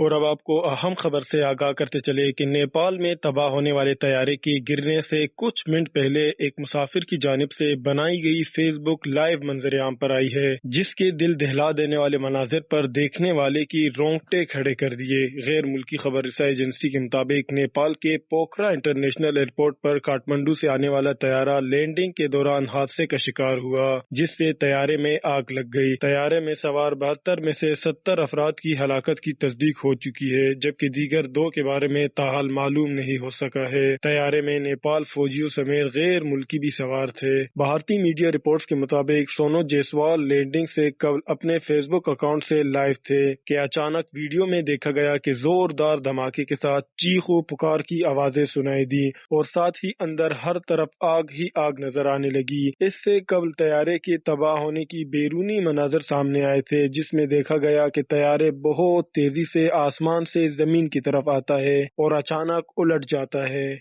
اور اب آپ کو اہم خبر سے آگاہ کرتے چلے کہ نیپال میں تباہ ہونے والے طیارے کے گرنے سے کچھ منٹ پہلے ایک مسافر کی جانب سے بنائی گئی فیس بک لائیو منظر عام پر آئی ہے، جس کے دل دہلا دینے والے مناظر پر دیکھنے والے کی رونگٹے کھڑے کر دیے۔ غیر ملکی خبر رساں ایجنسی کے مطابق نیپال کے پوکھرا انٹرنیشنل ایئرپورٹ پر کاٹمنڈو سے آنے والا طیارہ لینڈنگ کے دوران حادثے کا شکار ہوا، جس سے طیارے میں آگ لگ گئی۔ طیارے میں سوار 72 میں سے 70 افراد کی ہلاکت کی تصدیق ہو چکی ہے، جبکہ دیگر 2 کے بارے میں تاحال معلوم نہیں ہو سکا ہے۔ طیارے میں نیپال فوجیوں سمیت غیر ملکی بھی سوار تھے۔ بھارتی میڈیا رپورٹس کے مطابق سونو جیسوال لینڈنگ سے قبل اپنے فیس بک اکاؤنٹ سے لائیو تھے کہ اچانک ویڈیو میں دیکھا گیا کہ زوردار دھماکے کے ساتھ چیخ و پکار کی آوازیں سنائی دی اور ساتھ ہی اندر ہر طرف آگ ہی آگ نظر آنے لگی۔ اس سے قبل طیارے کے تباہ ہونے کی بیرونی مناظر سامنے آئے تھے، جس میں دیکھا گیا کہ طیارے بہت تیزی سے آسمان سے زمین کی طرف آتا ہے اور اچانک الٹ جاتا ہے۔